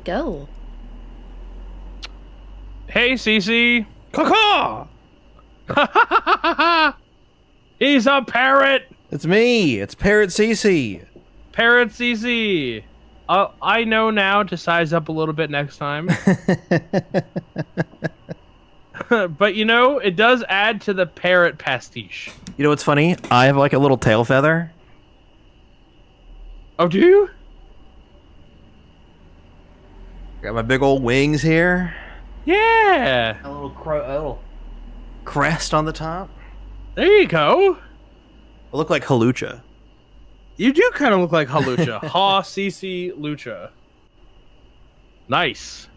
go? Hey, Cece. Caw-caw! He's a parrot. It's me. It's Parrot Cece. Parrot Cece. I know now to size up a little bit next time. But you know, it does add to the parrot pastiche. You know what's funny? I have like a little tail feather. Oh, do you? Got my big old wings here. Yeah. A little crest on the top. There you go. I look like Halucha. You do kind of look like Halucha. Ha, Cece, Lucha. Nice.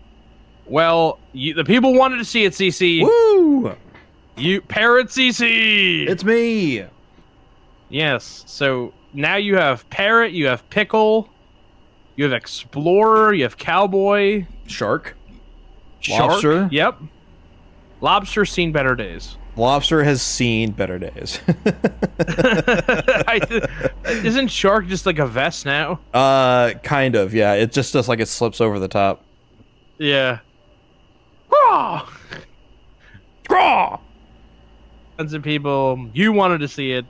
Well, the people wanted to see it, Cece. Woo! You Parrot Cece. It's me. Yes. So now you have Parrot, you have Pickle, you have Explorer, you have Cowboy, Shark. Shark. Lobster. Yep. Lobster's seen better days. Lobster has seen better days. Isn't Shark just like a vest now? Kind of, yeah. It just does like it slips over the top. Yeah. Graw! Graw! Tons of people, you wanted to see it.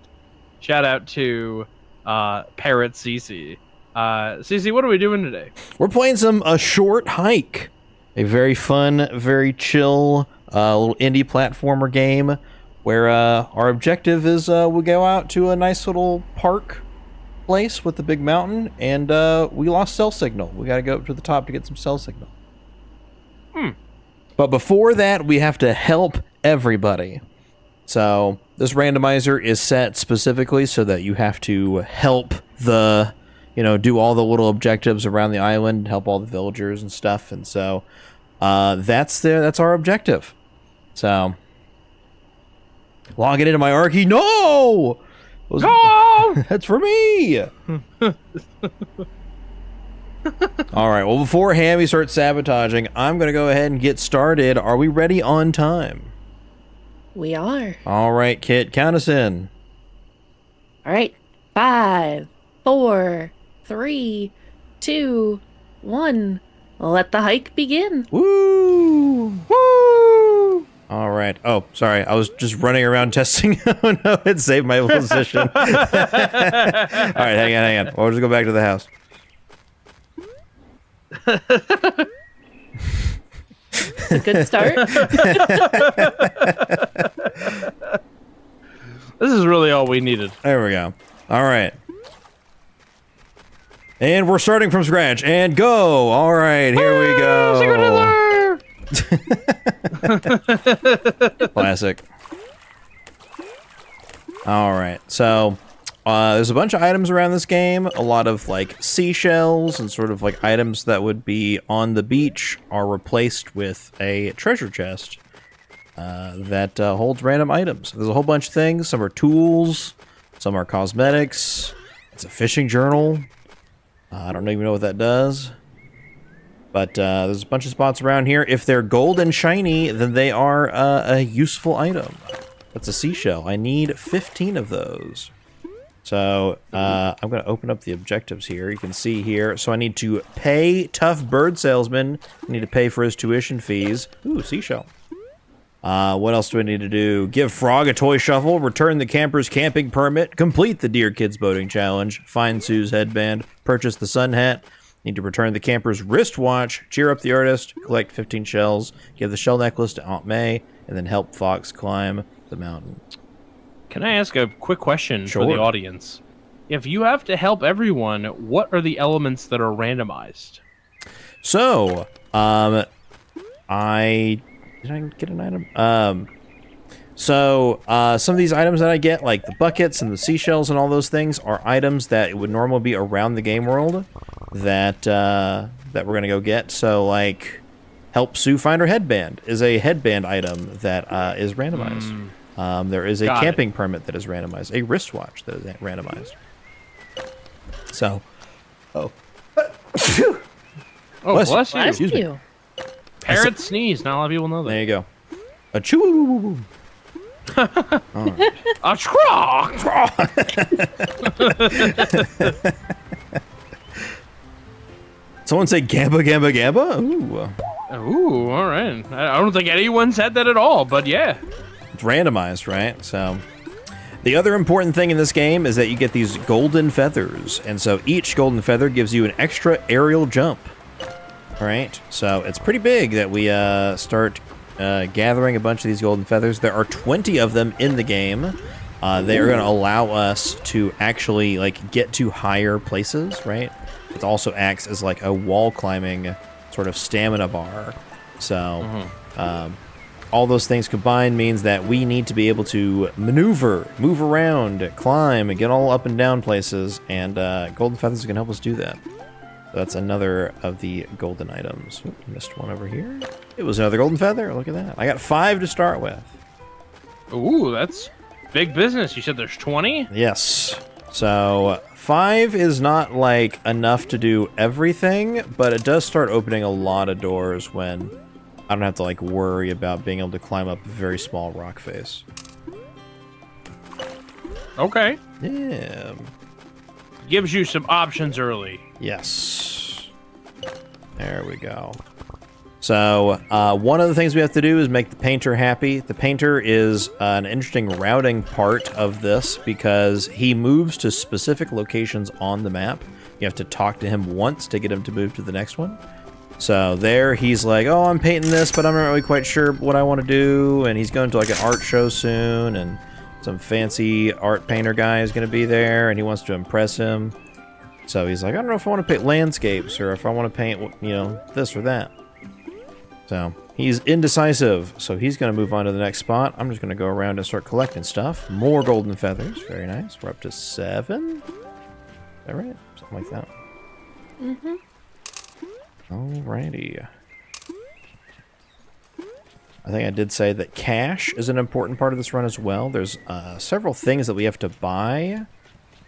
Shout out to Parrot Cece. Cece, what are we doing today? We're playing a short hike. A very fun, very chill, little indie platformer game where our objective is we go out to a nice little park place with the big mountain, and we lost cell signal. We got to go up to the top to get some cell signal. But before that, we have to help everybody. So this randomizer is set specifically so that you have to help do all the little objectives around the island, help all the villagers and stuff. And so that's our objective. So log it into my Archie. No! No! That's for me! All right, well, before Hammy starts sabotaging, I'm going to go ahead and get started. Are we ready on time? We are. All right, Kit, count us in. All right. 5, 4, 3, 2, 1. Let the hike begin. Woo! Woo! All right. Oh, sorry. I was just running around testing. Oh, no. It saved my position. All right. Hang on. We'll just go back to the house. It's a good start. This is really all we needed. There we go. All right. And we're starting from scratch. And go. All right. Here we go. Secret Hitler! Classic. All right. So there's a bunch of items around this game. A lot of like seashells and sort of like items that would be on the beach are replaced with a treasure chest that holds random items. There's a whole bunch of things. Some are tools. Some are cosmetics. It's a fishing journal. I don't even know what that does. But there's a bunch of spots around here. If they're gold and shiny, then they are a useful item. That's a seashell. I need 15 of those. So I'm going to open up the objectives here. You can see here. So I need to pay Tough Bird Salesman. I need to pay for his tuition fees. Ooh, seashell. What else do I need to do? Give Frog a toy shuffle. Return the camper's camping permit. Complete the Dear Kids Boating Challenge. Find Sue's headband. Purchase the sun hat. Need to return the camper's wristwatch. Cheer up the artist. Collect 15 shells. Give the shell necklace to Aunt May. And then help Fox climb the mountain. Can I ask a quick question Sure. for the audience? If you have to help everyone, what are the elements that are randomized? So, did I get an item? So some of these items that I get, like the buckets and the seashells and all those things, are items that would normally be around the game world that we're gonna go get. So, like, help Sue find her headband is a headband item that is randomized. There is a camping permit that is randomized, a wristwatch that is randomized. So, Oh, bless you. Excuse me. Parrot sneeze. Not a lot of people know that. There you go. A choo. Right. A scraw. Someone say Gamba, Gamba, Gamba? Ooh. Ooh, all right. I don't think anyone said that at all, but yeah. It's randomized, right? So, the other important thing in this game is that you get these golden feathers. And so each golden feather gives you an extra aerial jump. All right? So, it's pretty big that we start gathering a bunch of these golden feathers. There are 20 of them in the game. They are going to allow us to actually, like, get to higher places, right? It also acts as, like, a wall climbing sort of stamina bar. So, all those things combined means that we need to be able to maneuver, move around, climb, and get all up and down places, and golden feathers can help us do that. So that's another of the golden items. Oop, missed one over here. It was another golden feather. Look at that. I got 5 to start with. Ooh, that's big business. You said there's 20? Yes. So 5 is not like enough to do everything, but it does start opening a lot of doors when I don't have to like worry about being able to climb up a very small rock face. Okay. Yeah. Gives you some options early. Yes. There we go. So, one of the things we have to do is make the painter happy. The painter is an interesting routing part of this because he moves to specific locations on the map. You have to talk to him once to get him to move to the next one. So there he's like, oh, I'm painting this, but I'm not really quite sure what I want to do. And he's going to like an art show soon, and some fancy art painter guy is going to be there, and he wants to impress him. So he's like, I don't know if I want to paint landscapes or if I want to paint, you know, this or that. So he's indecisive, so he's going to move on to the next spot. I'm just going to go around and start collecting stuff. More golden feathers. Very nice. We're up to 7. Is that right? Something like that. Mm-hmm. Alrighty. I think I did say that cash is an important part of this run as well. There's several things that we have to buy.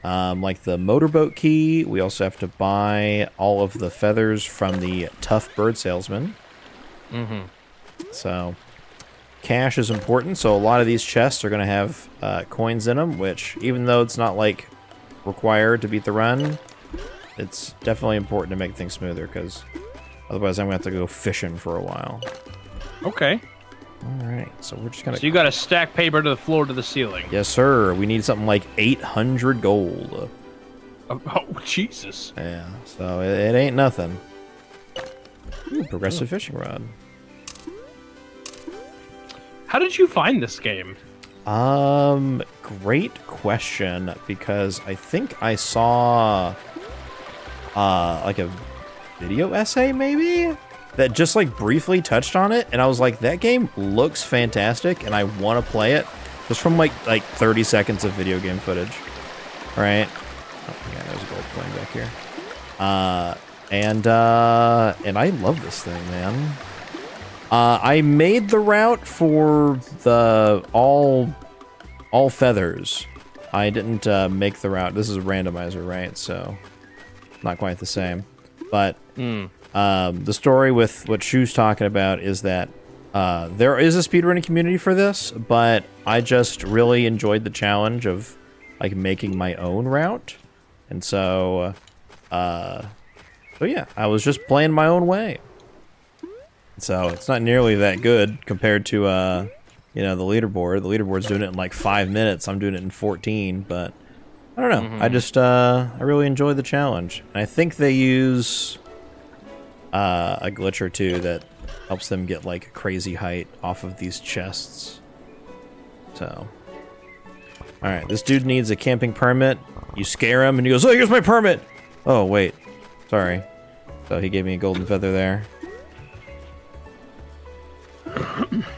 Like the motorboat key. We also have to buy all of the feathers from the tough bird salesman. Mm-hmm. So, cash is important. So a lot of these chests are going to have coins in them, which, even though it's not, like, required to beat the run, it's definitely important to make things smoother, because otherwise I'm going to have to go fishing for a while. Okay. Alright, so we're just going to... So you got to stack paper to the floor to the ceiling. Yes, sir. We need something like 800 gold. Oh, Jesus. Yeah, so it ain't nothing. Ooh, progressive fishing rod. How did you find this game? Great question, because I think I saw, like a video essay, maybe? That just, like, briefly touched on it, and I was like, that game looks fantastic, and I want to play it. Just from, like 30 seconds of video game footage. Right? Oh, yeah, there's a gold coin back here. And I love this thing, man. I made the route for the all feathers. I didn't make the route. This is a randomizer, right? So not quite the same. But the story with what Shu's talking about is that there is a speedrunning community for this, but I just really enjoyed the challenge of like making my own route. And so yeah, I was just playing my own way. So it's not nearly that good compared to, you know, the leaderboard. The leaderboard's doing it in like 5 minutes. I'm doing it in 14, but I don't know. I just, I really enjoyed the challenge. And I think they use a glitch or two that helps them get like crazy height off of these chests. So, all right, this dude needs a camping permit. You scare him and he goes, oh, here's my permit. Oh, wait. Sorry. So he gave me a golden feather there.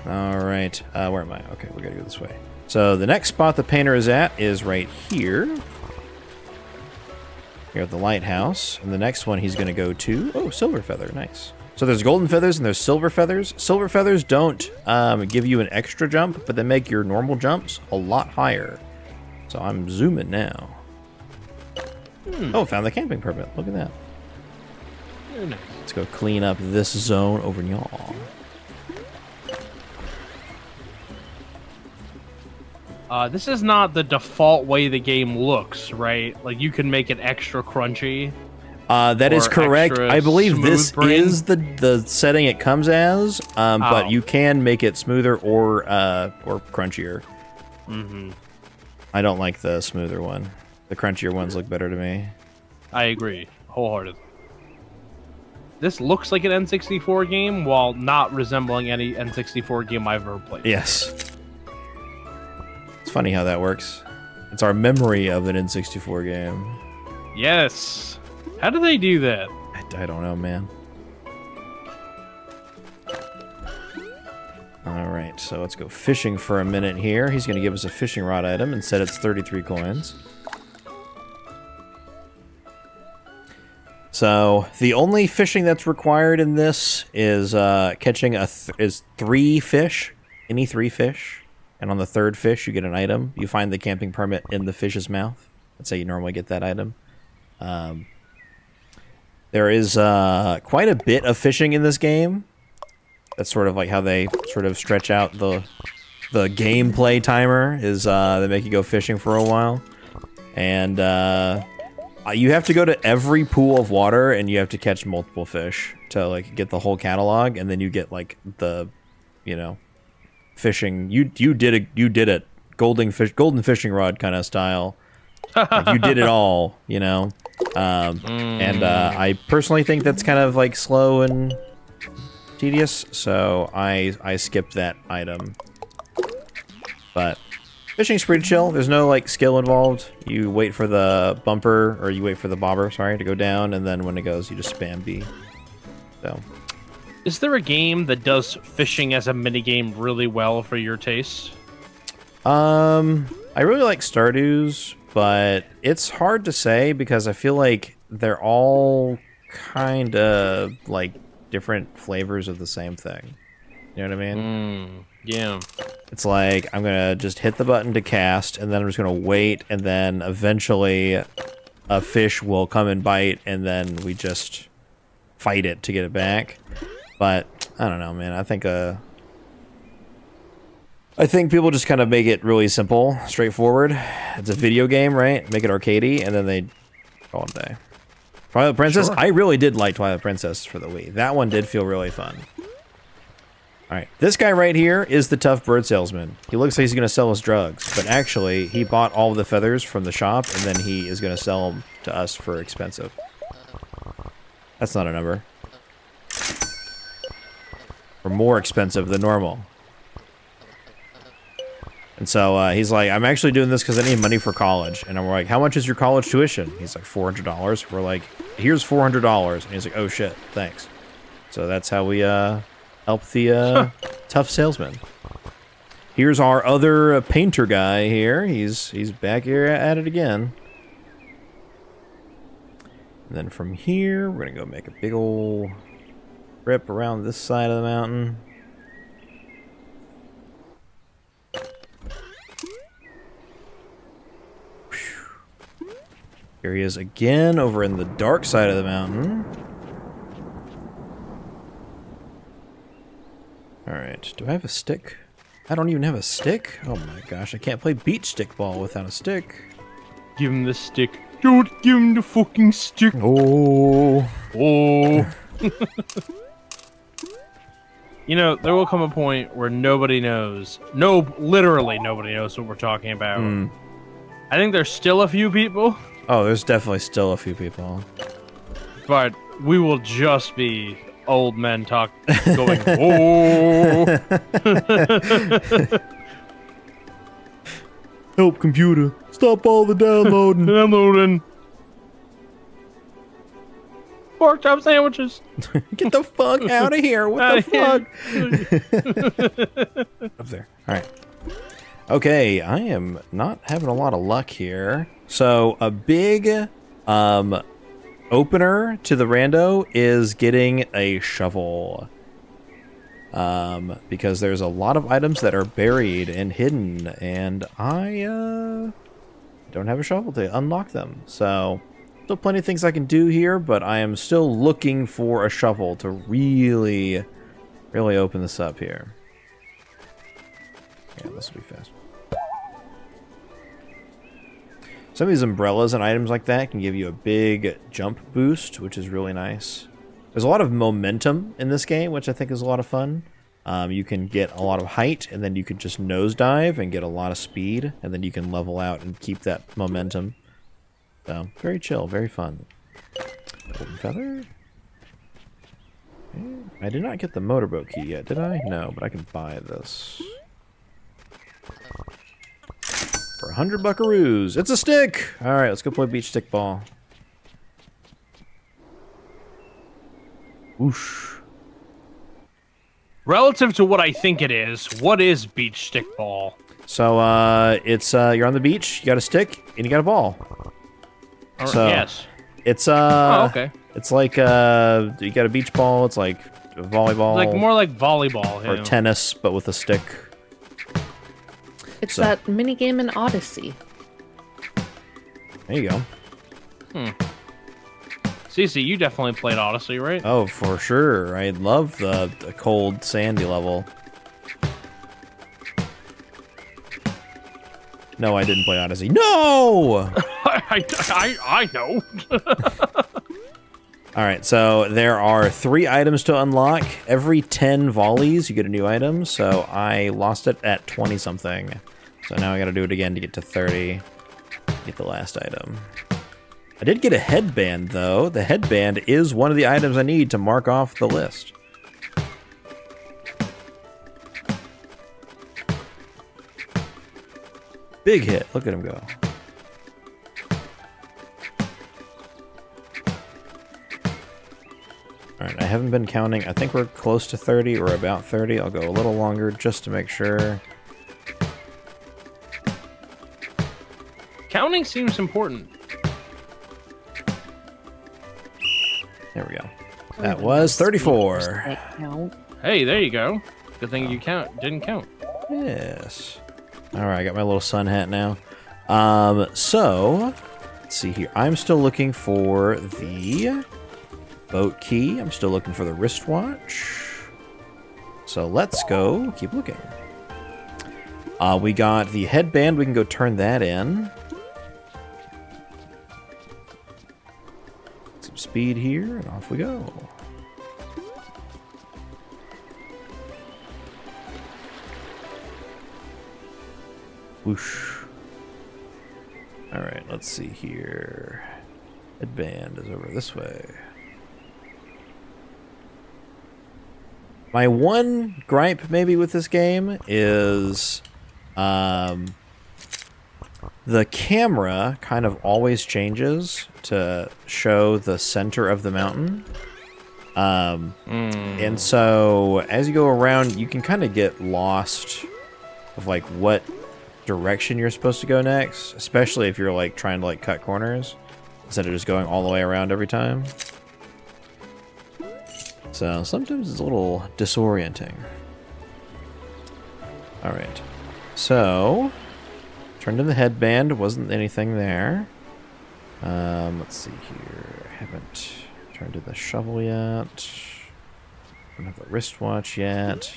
Alright, where am I? Okay, we gotta go this way. So the next spot the painter is at is right here. Here at the lighthouse. And the next one he's gonna go to... Oh, silver feather, nice. So there's golden feathers and there's silver feathers. Silver feathers don't give you an extra jump, but they make your normal jumps a lot higher. So I'm zooming now. Oh, found the camping permit. Look at that. Very nice. Let's go clean up this zone over y'all. This is not the default way the game looks, right? Like, you can make it extra crunchy. That is Or correct. extra I believe smooth this brain? is the setting it comes as, but Oh. you can make it smoother or crunchier. Mm-hmm. I don't like the smoother one. The crunchier ones look better to me. I agree wholeheartedly. This looks like an N64 game while not resembling any N64 game I've ever played. Yes. It's funny how that works. It's our memory of an N64 game. Yes. How do they do that? I don't know, man. Alright, so let's go fishing for a minute here. He's going to give us a fishing rod item and said it's 33 coins. So, the only fishing that's required in this is catching is 3 fish, any 3 fish. And on the 3rd fish, you get an item. You find the camping permit in the fish's mouth. That's how you normally get that item. There is quite a bit of fishing in this game. That's sort of like how they sort of stretch out the gameplay timer, is they make you go fishing for a while. And you have to go to every pool of water and you have to catch multiple fish to like get the whole catalog, and then you get like the, you know, fishing. You did it golden fishing rod kind of style. Like, you did it all, you know. And I personally think that's kind of like slow and tedious, so I skipped that item. But fishing's pretty chill. There's no like skill involved. You wait for the bumper, or you wait for the bobber, sorry, to go down, and then when it goes, you just spam B. So, Is there a game that does fishing as a minigame really well for your taste? I really like Stardew's, but it's hard to say because I feel like they're all kind of like different flavors of the same thing. You know what I mean? Yeah. It's like, I'm going to just hit the button to cast, and then I'm just going to wait, and then eventually a fish will come and bite, and then we just fight it to get it back. But, I don't know, man. I think people just kind of make it really simple, straightforward. It's a video game, right? Make it arcadey, and then they call it a day. Twilight Princess? Sure. I really did like Twilight Princess for the Wii. That one did feel really fun. Alright, this guy right here is the tough bird salesman. He looks like he's going to sell us drugs, but actually, he bought all of the feathers from the shop, and then he is going to sell them to us for expensive. That's not a number. Or more expensive than normal. And so he's like, I'm actually doing this because I need money for college. And I'm like, how much is your college tuition? He's like, $400. We're like, here's $400. And he's like, oh shit, thanks. So that's how we help the tough salesman. Here's our other painter guy here. He's back here at it again. And then from here, we're going to go make a big old trip around this side of the mountain. Here he is again, over in the dark side of the mountain. Alright, do I have a stick? I don't even have a stick? Oh my gosh, I can't play beach stick ball without a stick. Give him the stick. Don't give him the fucking stick. Oh. Oh. You know, there will come a point where nobody knows. No, literally nobody knows what we're talking about. I think there's still a few people, Oh, there's definitely still a few people. but we will just be old men going, oh. Help, computer. Stop all the downloading. Downloading. Pork chop sandwiches. Get the fuck out of here. What the fuck? Up there. Alright. Okay, I am not having a lot of luck here. So, a big opener to the rando is getting a shovel. Because there's a lot of items that are buried and hidden, and I don't have a shovel to unlock them. So, still plenty of things I can do here, but I am still looking for a shovel to really open this up here. Yeah, this will be fast. Some of these umbrellas and items like that can give you a big jump boost, which is really nice. There's a lot of momentum in this game, which I think is a lot of fun. You can get a lot of height, and then you can just nosedive and get a lot of speed, and then you can level out and keep that momentum. So, very chill, very fun. Golden feather? Okay. I did not get the motorboat key yet, did I? No, but I can buy this. For 100 buckaroos. It's a stick! Alright, let's go play beach stick ball. Whoosh. Relative to what I think it is, what is beach stick ball? So, it's, you're on the beach, you got a stick, and you got a ball. So, yes. It's, Oh, okay. It's like, you got a beach ball, it's like a volleyball. Like more like volleyball. Or tennis, but with a stick. It's that mini game in Odyssey. There you go. Cece, you definitely played Odyssey, right? Oh, for sure. I love the cold, sandy level. No, I didn't play Odyssey. No! I know. Alright, so there are 3 items to unlock. Every 10 volleys, you get a new item. So I lost it at 20-something. So now I gotta do it again to get to 30. Get the last item. I did get a headband, though. The headband is one of the items I need to mark off the list. Big hit. Look at him go. Alright, I haven't been counting. I think we're close to 30 or about 30. I'll go a little longer just to make sure. Counting seems important. There we go. That was 34. Hey, there you go. Good thing you didn't count. Yes. Alright, I got my little sun hat now. So, let's see here. I'm still looking for the boat key. I'm still looking for the wristwatch. So let's go keep looking. We got the headband. We can go turn that in. Some speed here, and off we go. Whoosh. Alright, let's see here. Headband is over this way. My one gripe maybe with this game is the camera kind of always changes to show the center of the mountain. And so as you go around, you can kind of get lost of like what direction you're supposed to go next, especially if you're like trying to like cut corners instead of just going all the way around every time. So sometimes it's a little disorienting. Alright. So turned in the headband, wasn't anything there. Let's see here. I haven't turned in the shovel yet. Don't have the wristwatch yet.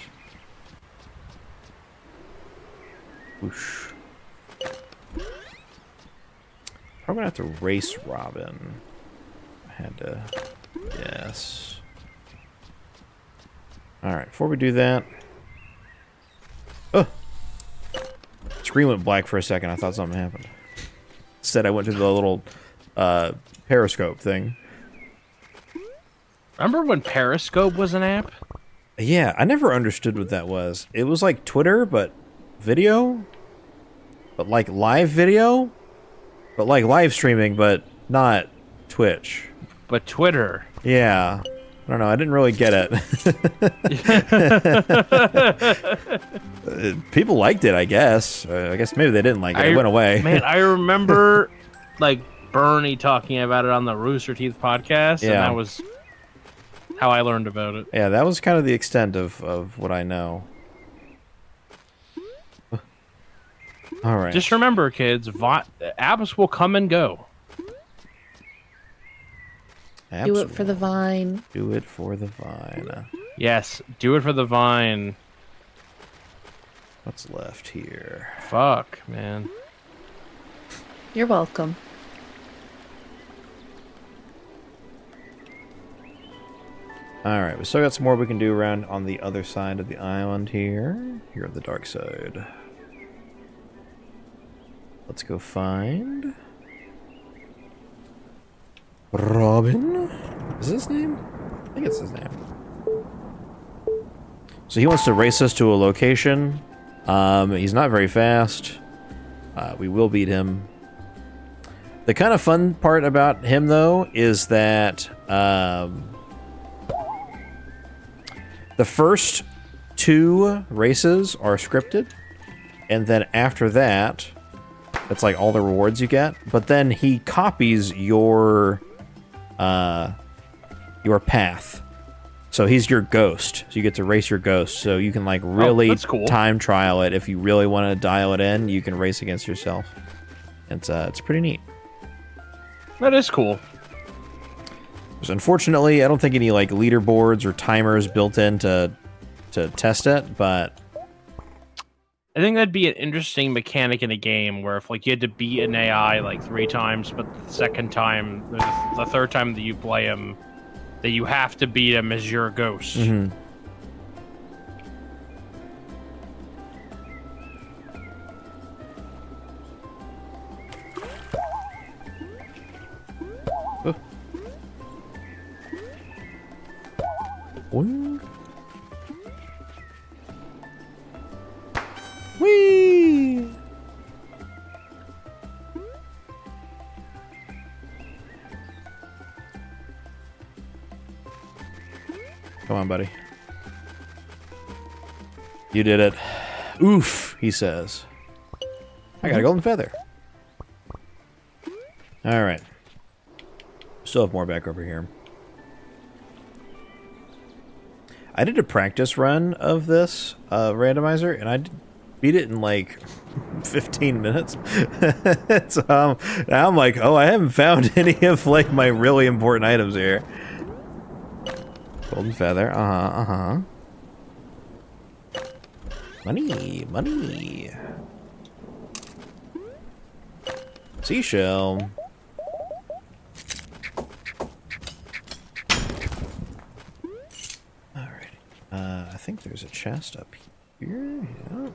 Whoosh. Probably gonna have to race Robin. I had to guess. Alright, before we do that. Oh! Screen went black for a second. I thought something happened. Instead, I went to the little periscope thing. Remember when Periscope was an app? Yeah, I never understood what that was. It was like Twitter, but video? But like live video? But like live streaming, but not Twitch. But Twitter. Yeah. I don't know, I didn't really get it. People liked it, I guess. I guess maybe they didn't like it. It went away. Man, I remember like Bernie talking about it on the Rooster Teeth podcast, and that was how I learned about it. Yeah, that was kind of the extent of what I know. All right. Just remember, kids, apps will come and go. Do it for the vine. Do it for the vine. Yes, do it for the vine. What's left here? Fuck, man. You're welcome. Alright, we still got some more we can do around on the other side of the island here. Here on the dark side. Let's go find... Robin? Is this his name? I think it's his name. So he wants to race us to a location. He's not very fast. We will beat him. The kind of fun part about him, though, is that the first 2 races are scripted, and then after that, it's like all the rewards you get. But then he copies your path. So he's your ghost. So you get to race your ghost. So you can like really cool. time trial it. If you really want to dial it in, you can race against yourself. It's pretty neat. That is cool. So unfortunately, I don't think any like leaderboards or timers built in to test it, but I think that'd be an interesting mechanic in a game where if like you had to beat an AI like 3 times, but the second time, the third time that you play him, that you have to beat him as your ghost. Mm-hmm. Wing. Whee! Come on, buddy. You did it. Oof, he says. I got a golden feather. Alright. Still have more back over here. I did a practice run of this randomizer, and I beat it in like 15 minutes. So now I'm like, oh, I haven't found any of like my really important items here. Golden feather, Money, money. Seashell. I think there's a chest up here. Yeah.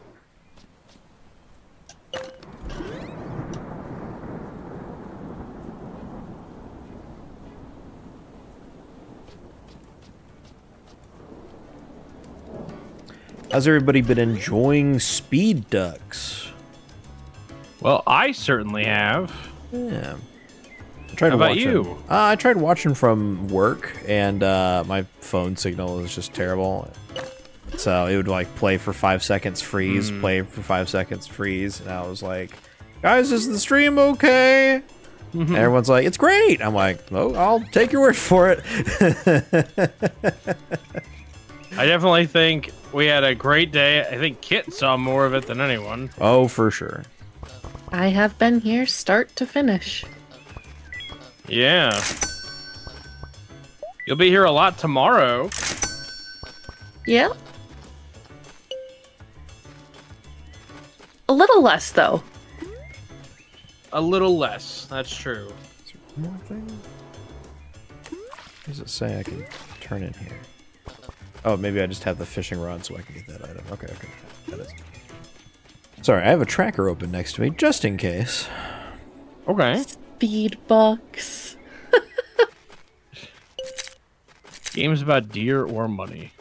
How's everybody been enjoying Speed Ducks? Well, I certainly have. Yeah. I tried How about you? I tried watching from work, and my phone signal is just terrible. So it would like play for 5 seconds, freeze, play for 5 seconds, freeze, and I was like, "Guys, is the stream okay?" And everyone's like, "It's great." I'm like, "Oh, I'll take your word for it." I definitely think we had a great day. I think Kit saw more of it than anyone. Oh, for sure. I have been here start to finish. Yeah. You'll be here a lot tomorrow. Yeah. A little less, though. A little less. That's true. Is there one more thing? What does it say I can turn in here? Oh, maybe I just have the fishing rod so I can get that item. Okay, okay. That is. Sorry, I have a tracker open next to me, just in case. Okay. Speed bucks. Games about deer or money.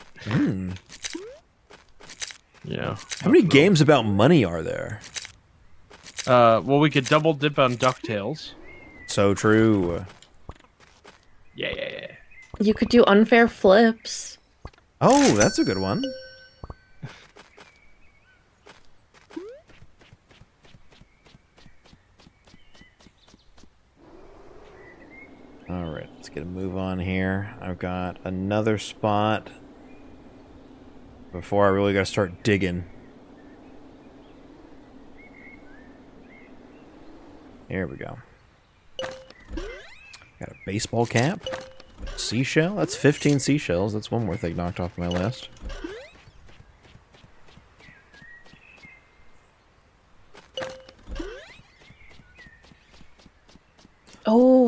Yeah. How many games about money are there? Well, we could double dip on DuckTales. So true. Yeah. You could do unfair flips. Oh, that's a good one. Alright, let's get a move on here. I've got another spot before I really gotta start digging. Here we go. Got a baseball cap. Seashell? That's 15 seashells. That's one more thing knocked off my list.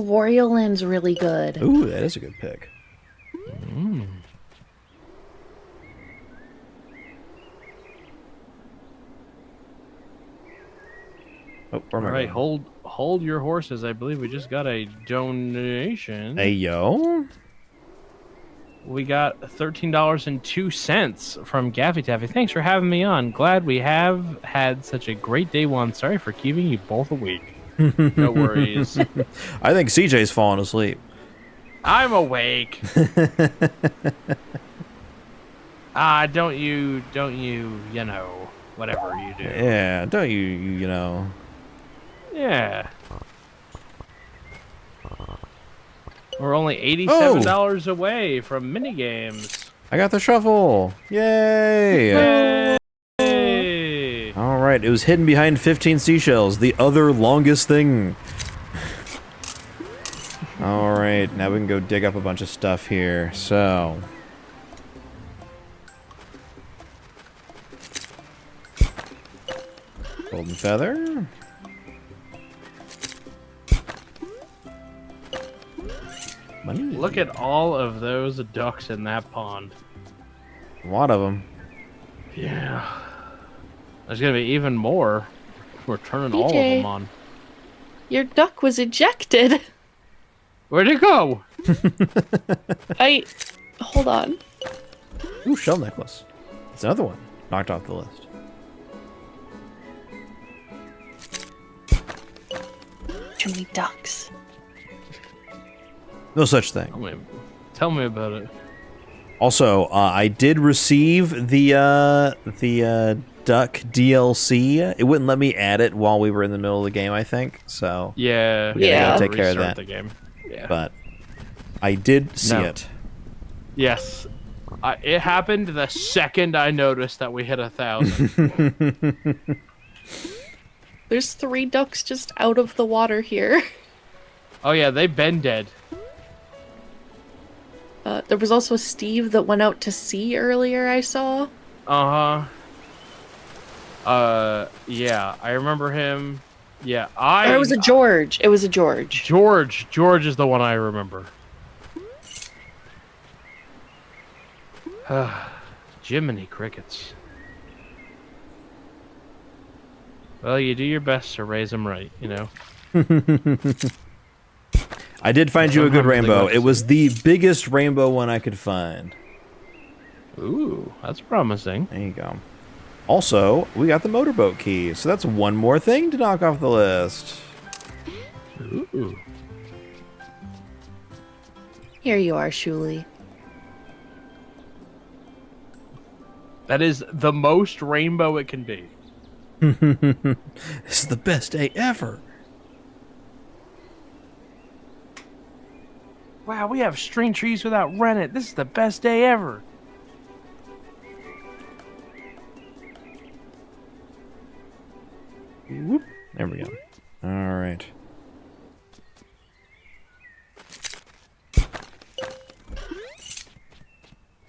Oh, Wario Land's really good. Ooh, that is a good pick. Oh, where am All I right, going? hold your horses. I believe we just got a donation. Hey, yo. We got $13.02 from Gaffy Taffy. Thanks for having me on. Glad we have had such a great day one. Sorry for keeping you both awake. No worries. I think CJ's falling asleep. I'm awake. Don't you, you know, whatever you do. Yeah, don't you know. Yeah. We're only $87 away from minigames. I got the shovel. Yay! Yay! All right, it was hidden behind 15 seashells, the other longest thing. All right, now we can go dig up a bunch of stuff here. So, golden feather. Money. Look at all of those ducks in that pond. A lot of them. Yeah. There's gonna be even more. We're turning all of DJ. them on. Your duck was ejected. Where'd it go? Hold on. Ooh, shell necklace. It's another one. Knocked off the list. Too many ducks. No such thing. Tell me about it. Also, I did receive the duck DLC. It wouldn't let me add it while we were in the middle of the game, I think. So Yeah. we gotta Yeah. take care of Restart that. The game. Yeah. But I did see No. it. Yes. It happened the second I noticed that we hit 1,000. There's 3 ducks just out of the water here. Oh yeah, they've been dead. There was also a Steve that went out to sea earlier, I saw. Yeah, I remember him. Yeah, Or it was a George. It was a George. George is the one I remember. Jiminy crickets. Well, you do your best to raise them right, you know? I did find you a good Sometimes they rainbow. go It was the biggest rainbow one I could find. Ooh, that's promising. There you go. Also, we got the motorboat key, so that's one more thing to knock off the list. Ooh. Here you are, Shuli. That is the most rainbow it can be. This is the best day ever. Wow, we have string trees without rennet. This is the best day ever. Whoop. There we go. All right.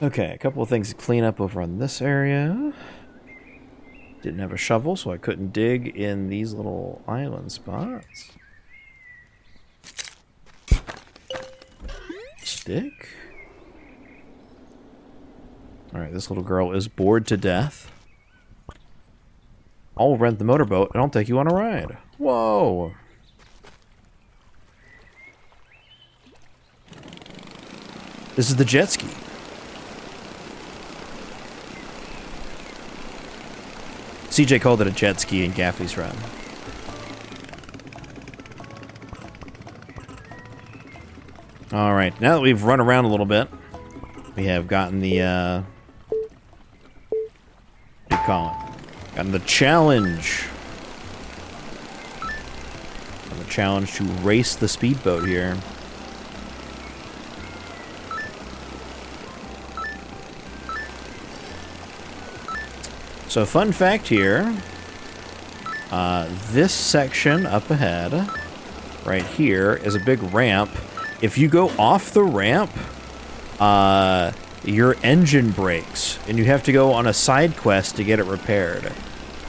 Okay, a couple of things to clean up over on this area. Didn't have a shovel, so I couldn't dig in these little island spots. Stick. Alright, this little girl is bored to death. I'll rent the motorboat and I'll take you on a ride. Whoa! This is the jet ski. CJ called it a jet ski in Gaffy's run. Alright, now that we've run around a little bit, we have gotten the, what do you call it? Gotten the challenge. Gotten the challenge to race the speedboat here. So, fun fact here, this section up ahead, right here, is a big ramp. If you go off the ramp, your engine breaks, and you have to go on a side quest to get it repaired.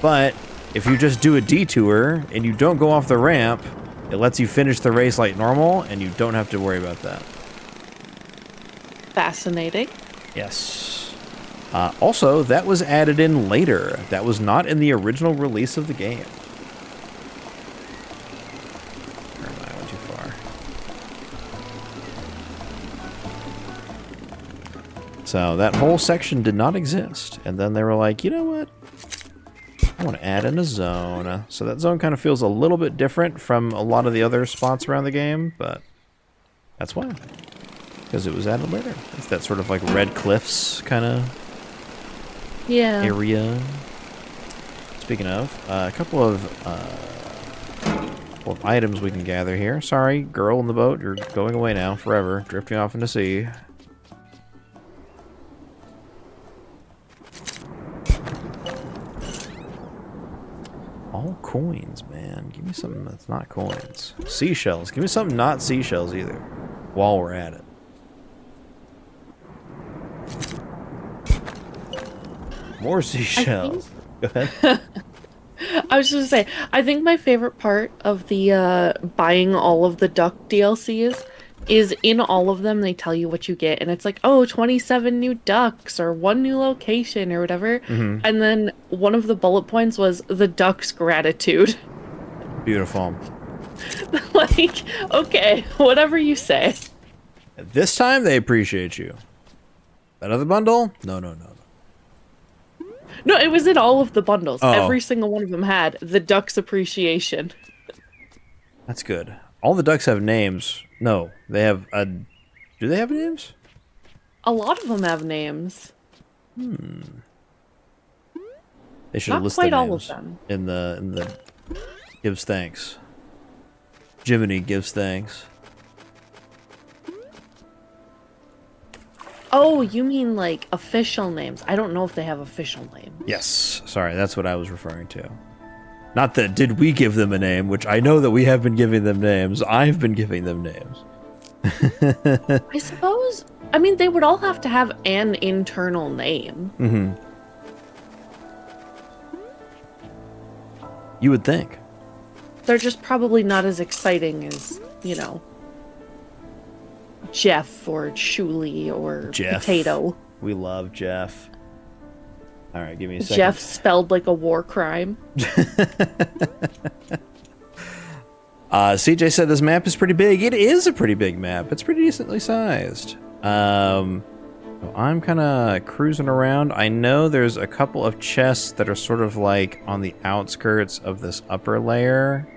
But if you just do a detour, and you don't go off the ramp, It lets you finish the race like normal, and you don't have to worry about that. Fascinating. Yes. Also, that was added in later. That was not in the original release of the game. Or am I went too far? So that whole section did not exist. And then they were like, you know what? I want to add in a zone. So that zone kind of feels a little bit different from a lot of the other spots around the game, but that's why. Because it was added later. It's that sort of like Red Cliffs kind of area. Speaking of, a couple of items we can gather here. Sorry, girl in the boat, you're going away now forever, drifting off into sea. All coins, man. Give me something that's not coins. Seashells. Give me something not seashells either. While we're at it. More seashells. Go ahead. I was just gonna say, I think my favorite part of the buying all of the duck DLCs is in all of them they tell you what you get, and it's like, oh, 27 new ducks or 1 new location or whatever. And then one of the bullet points was the duck's gratitude. Beautiful. Like, okay, whatever you say. This time they appreciate you. That other bundle? No. No, it was in all of the bundles. Oh. Every single one of them had the duck's appreciation. That's good. All the ducks have names. No, they have a... Do they have names? A lot of them have names. They should Not list quite their all of names them. in the gives thanks. Jiminy gives thanks. Oh, you mean like official names. I don't know if they have official names. Yes, sorry, that's what I was referring to. Not that did we give them a name, which I know that we have been giving them names. I've been giving them names. I suppose, I mean, they would all have to have an internal name. You would think. They're just probably not as exciting as, you know, Jeff or Shuli or Jeff. Potato. We love Jeff. All right, give me a second. Jeff spelled like a war crime. CJ said this map is pretty big. It is a pretty big map. It's pretty decently sized. I'm kind of cruising around. I know there's a couple of chests that are sort of like on the outskirts of this upper layer.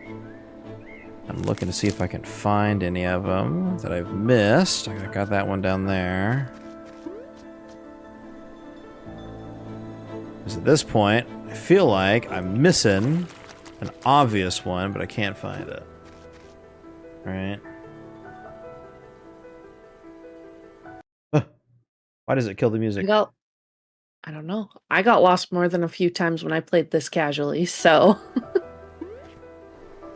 I'm looking to see if I can find any of them that I've missed. I got that one down there. Because at this point, I feel like I'm missing an obvious one, but I can't find it. Alright. Why does it kill the music? I don't know. I got lost more than a few times when I played this casually, so...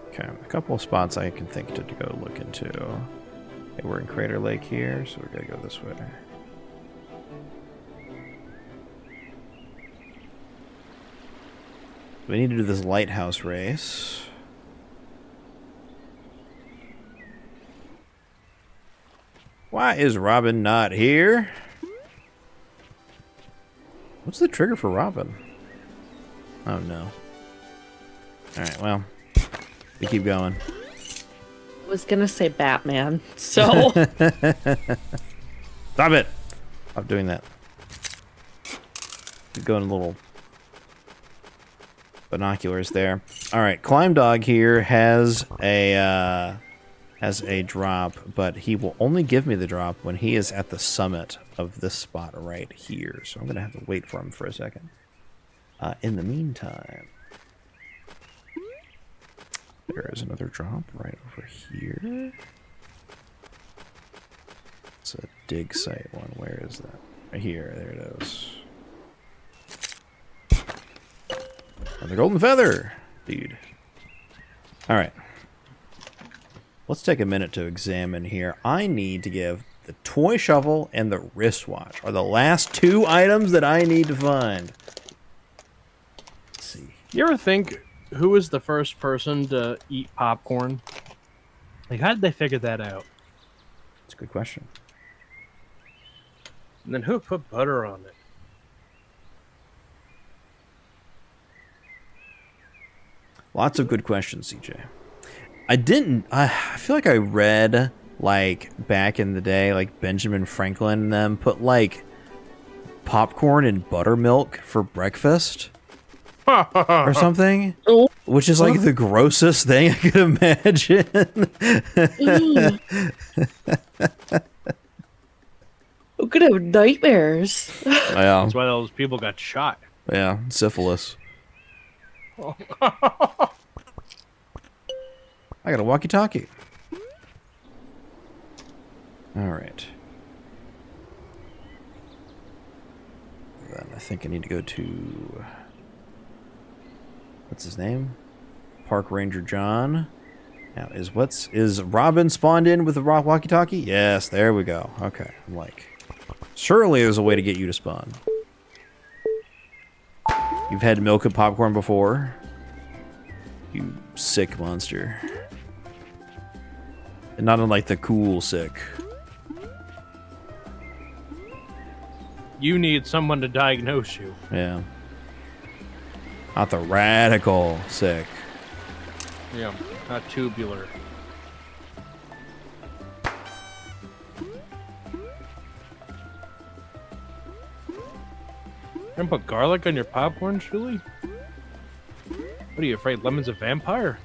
Okay, a couple of spots I can think to go look into. Okay, we're in Crater Lake here, so we're gonna go this way. We need to do this lighthouse race. Why is Robin not here? What's the trigger for Robin? Oh no. Alright, well, we keep going. I was gonna say Batman, so... Stop it! Stop doing that. Keep going a little binoculars there. Alright, Climb Dog here has a drop, but he will only give me the drop when he is at the summit of this spot right here. So I'm gonna have to wait for him for a second. In the meantime, there is another drop right over here. It's a dig site one. Where is that? Right here. There it is. Another golden feather, dude. All right. Let's take a minute to examine here. I need to give the toy shovel and the wristwatch are the last 2 items that I need to find. Let's see. You ever think who was the first person to eat popcorn? Like, how did they figure that out? It's a good question. And then who put butter on it? Lots of good questions, CJ. I feel like I read, like, back in the day, like, Benjamin Franklin and them put, like, popcorn and buttermilk for breakfast or something, Oh, which is, like, the grossest thing I could imagine. I'm gonna have nightmares. Yeah, That's why those people got shot. yeah, syphilis. I got a walkie-talkie. All right. Then I think I need to go to... What's his name? Park Ranger John. Now, is Robin spawned in with the walkie-talkie? Yes, there we go. Okay, I'm like... Surely there's a way to get you to spawn. You've had milk and popcorn before. You sick monster. And not unlike the cool sick. You need someone to diagnose you. Yeah. Not the radical sick. Yeah, not tubular. You put garlic on your popcorn, Julie? What are you afraid? Lemon's a vampire?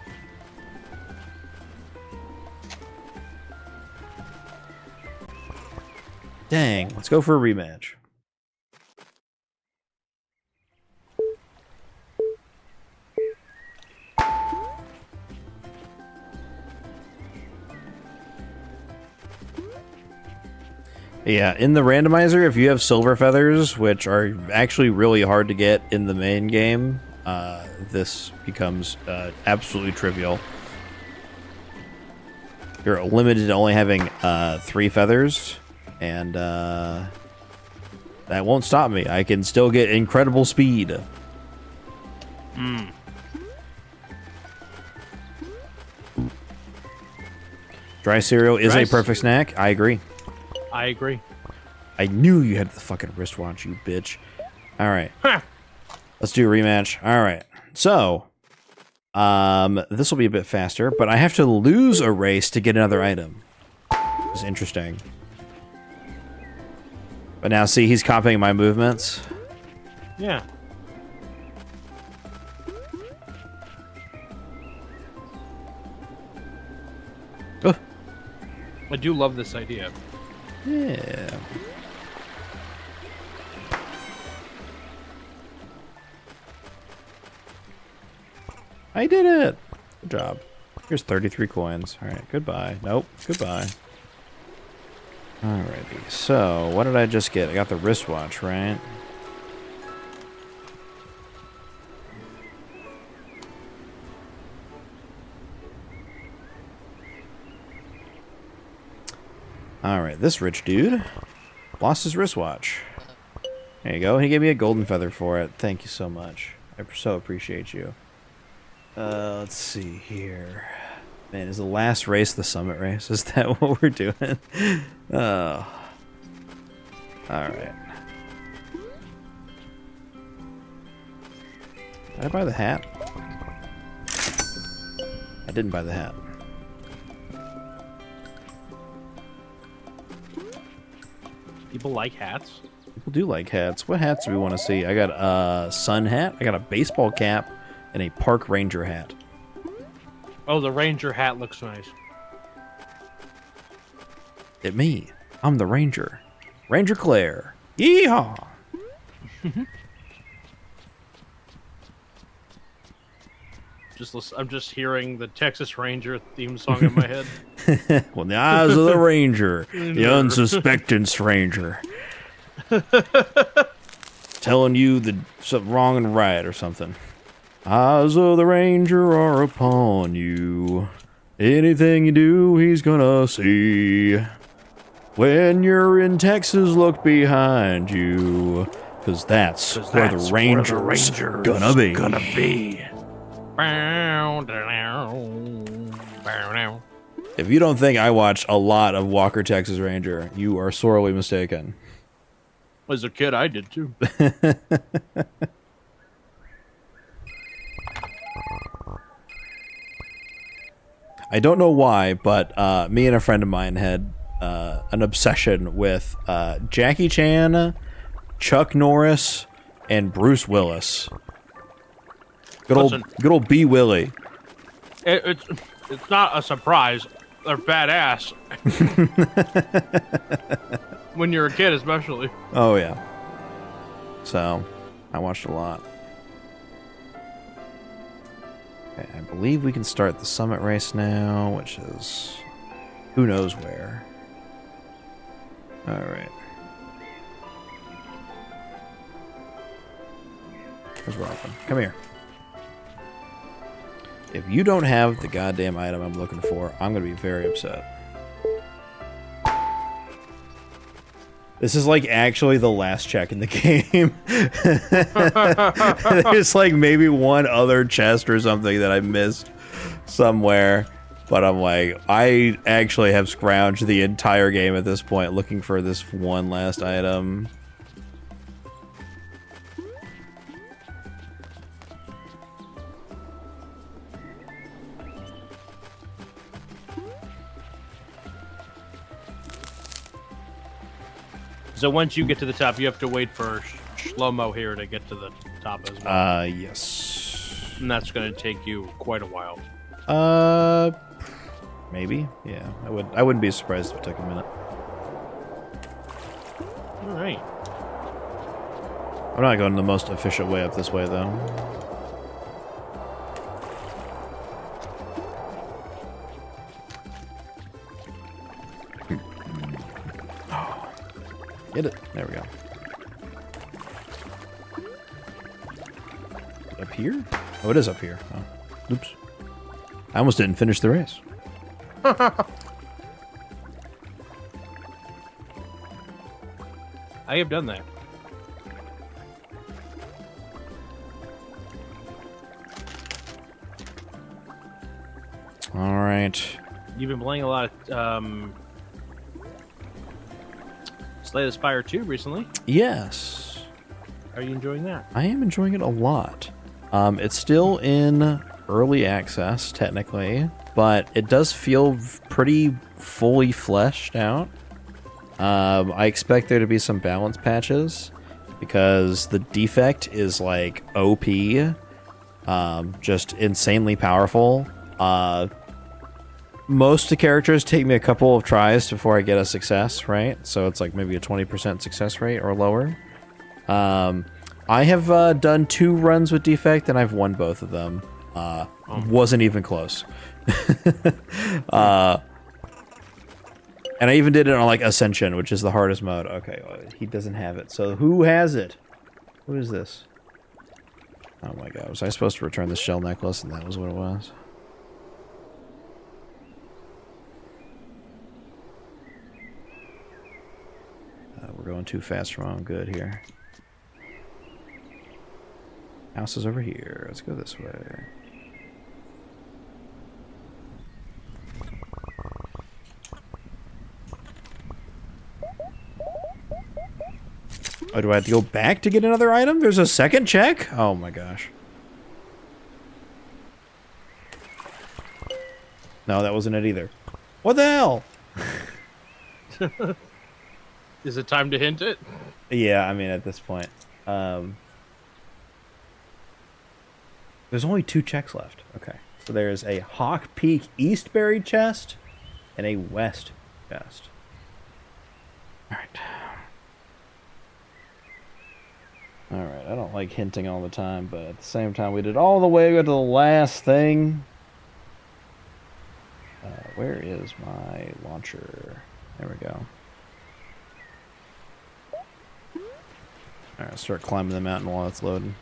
Dang, let's go for a rematch. Yeah, in the randomizer, if you have silver feathers, which are actually really hard to get in the main game, this becomes absolutely trivial. You're limited to only having 3 feathers, and that won't stop me. I can still get incredible speed. Dry cereal is a perfect snack. I agree. I agree. I knew you had the fucking wristwatch, you bitch. All right. Huh. Let's do a rematch. All right. So, this will be a bit faster, but I have to lose a race to get another item. It's interesting. But now, see, he's copying my movements. Yeah. Oh. I do love this idea. Yeah. I did it. Good job. Here's 33 coins. All right, goodbye. Nope, goodbye. Alrighty, so what did I just get? I got the wristwatch, right? Alright, this rich dude lost his wristwatch. There you go. He gave me a golden feather for it. Thank you so much. I so appreciate you. Let's see here. Man, is the last race the summit race? Is that what we're doing? Oh. Alright. Did I buy the hat? I didn't buy the hat. People like hats. People do like hats. What hats do we want to see? I got a sun hat, I got a baseball cap, and a park ranger hat. Oh, the ranger hat looks nice. It me. I'm the ranger. Ranger Claire. Yeehaw! I'm just hearing the Texas Ranger theme song in my head. Well, in the eyes of the ranger, the unsuspecting stranger. Telling you the something wrong and right or something. Eyes of the ranger are upon you. Anything you do, he's gonna see. When you're in Texas, look behind you. Cause that's where the ranger's gonna be. If you don't think I watch a lot of Walker, Texas Ranger, you are sorely mistaken. As a kid, I did too. I don't know why, but me and a friend of mine had an obsession with Jackie Chan, Chuck Norris, and Bruce Willis. Good old B. Willie. It's not a surprise. They're badass. When you're a kid, especially. Oh yeah. So, I watched a lot. Okay, I believe we can start the summit race now, which is who knows where. All right. Where's Robin? Come here. If you don't have the goddamn item I'm looking for, I'm going to be very upset. This is like actually the last check in the game. There's like maybe one other chest or something that I missed somewhere. But I'm like, I actually have scrounged the entire game at this point looking for this one last item. So once you get to the top, you have to wait for Shlomo here to get to the top as well. Yes. And that's going to take you quite a while. Maybe. Yeah, I wouldn't be surprised if it took a minute. All right. I'm not going the most efficient way up this way, though. Get it. There we go. Up here? Oh, it is up here. Oh, oops. I almost didn't finish the race. I have done that. All right. You've been playing a lot of Slay the Spire 2 recently. Yes. How are you enjoying that? I am enjoying it a lot. It's still in early access, technically, but it does feel pretty fully fleshed out. I expect there to be some balance patches because the defect is like OP, just insanely powerful. Most of the characters take me a couple of tries before I get a success, right? So it's like maybe a 20% success rate or lower. I have done 2 runs with defect and I've won both of them. Wasn't even close. And I even did it on like Ascension, which is the hardest mode. Okay, well, he doesn't have it. So who has it? What is this? Oh my god, was I supposed to return the shell necklace and that was what it was? We're going too fast for my own good here. House is over here. Let's go this way. Oh, do I have to go back to get another item? There's a second check? Oh my gosh. No, that wasn't it either. What the hell? Is it time to hint it? Yeah, I mean, at this point. There's only 2 checks left. Okay. So there's a Hawk Peak East buried chest and a West chest. Alright. Alright, I don't like hinting all the time, but at the same time, we did all the way to the last thing. Where is my launcher? There we go. Alright, I'll start climbing the mountain while it's loading.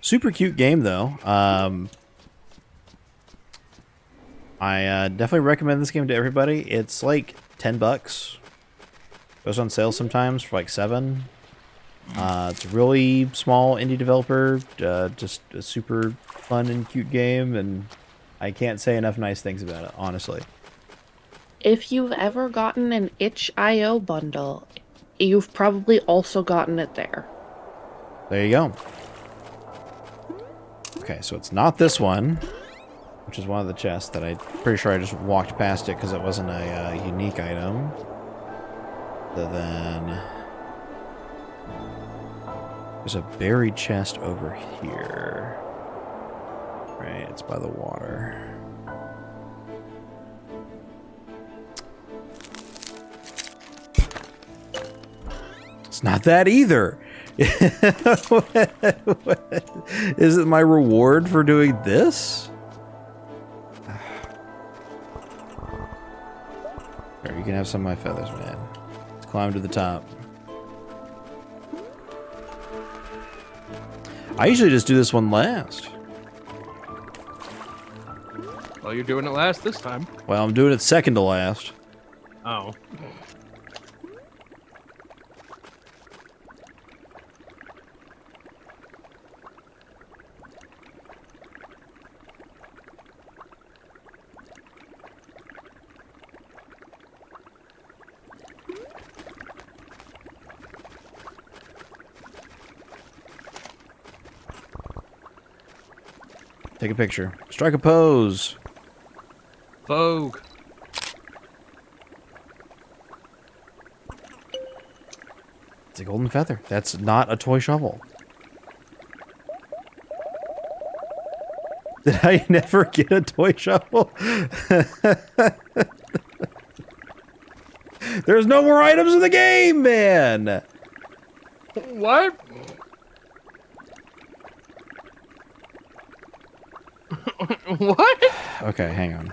Super cute game, though. I definitely recommend this game to everybody. It's like $10. Goes on sale sometimes for like $7. It's a really small indie developer, just a super fun and cute game, and I can't say enough nice things about it, honestly. If you've ever gotten an itch.io bundle, you've probably also gotten it there. There you go. Okay, so it's not this one, which is one of the chests that I'm pretty sure I just walked past it because it wasn't a unique item. So then there's a buried chest over here. Right, it's by the water. It's not that either. Is it my reward for doing this? Here, you can have some of my feathers, man. Let's climb to the top. I usually just do this one last. Well, you're doing it last this time. Well, I'm doing it second to last. Oh. Take a picture. Strike a pose. Vogue. It's a golden feather. That's not a toy shovel. Did I never get a toy shovel? There's no more items in the game, man! What? What? Okay, hang on.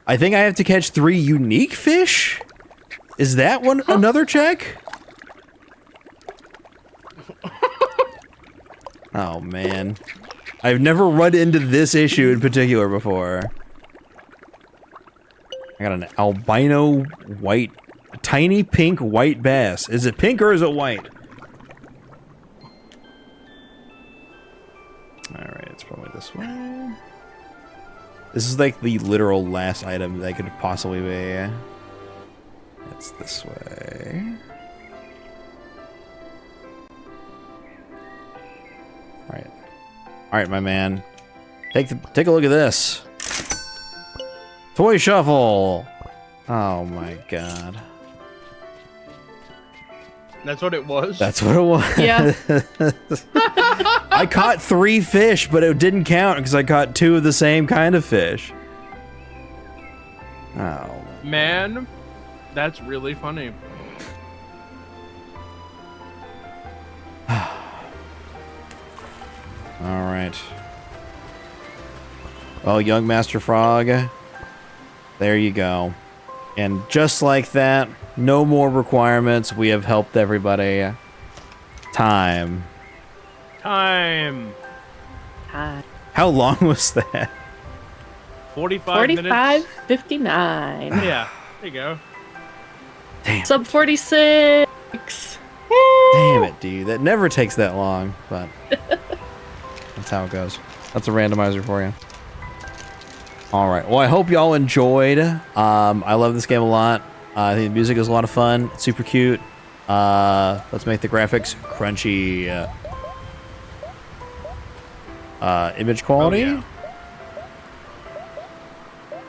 I think I have to catch 3 unique fish? Is that one another check? Oh, man. I've never run into this issue in particular before. I got an albino white, tiny pink white bass. Is it pink or is it white? Alright, it's probably this one. This is like the literal last item that could possibly be. It's this way. Alright. Alright, my man. Take a look at this. Toy shuffle! Oh my god. That's what it was? That's what it was. Yeah. I caught 3 fish, but it didn't count because I caught 2 of the same kind of fish. Oh. Man, that's really funny. Alright. Well, young Master Frog, there you go. And just like that, no more requirements. We have helped everybody. Time. Time. How long was that? 45 minutes. 45:59. Yeah, there you go. Damn. Sub 46. Damn it, dude. That never takes that long, but that's how it goes. That's a randomizer for you. Alright, well, I hope y'all enjoyed. I love this game a lot. I think the music is a lot of fun. It's super cute. Let's make the graphics crunchy. Image quality? Oh, yeah.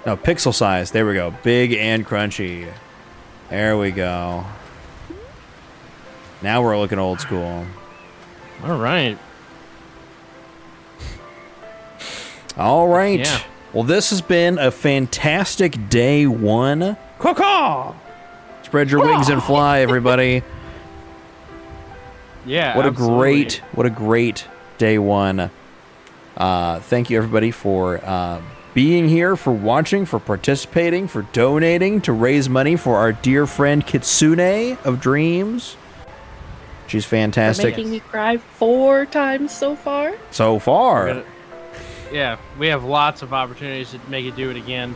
No, pixel size. There we go. Big and crunchy. There we go. Now we're looking old school. All right. All right. Yeah. Well, this has been a fantastic day 1. Caw-caw! Spread your wings and fly, everybody. Yeah, What absolutely. a great day 1. Thank you, everybody, for being here, for watching, for participating, for donating to raise money for our dear friend Kitsune of Dreams. She's For fantastic. making me cry 4 times so far. So far. yeah, we have lots of opportunities to make it do it again.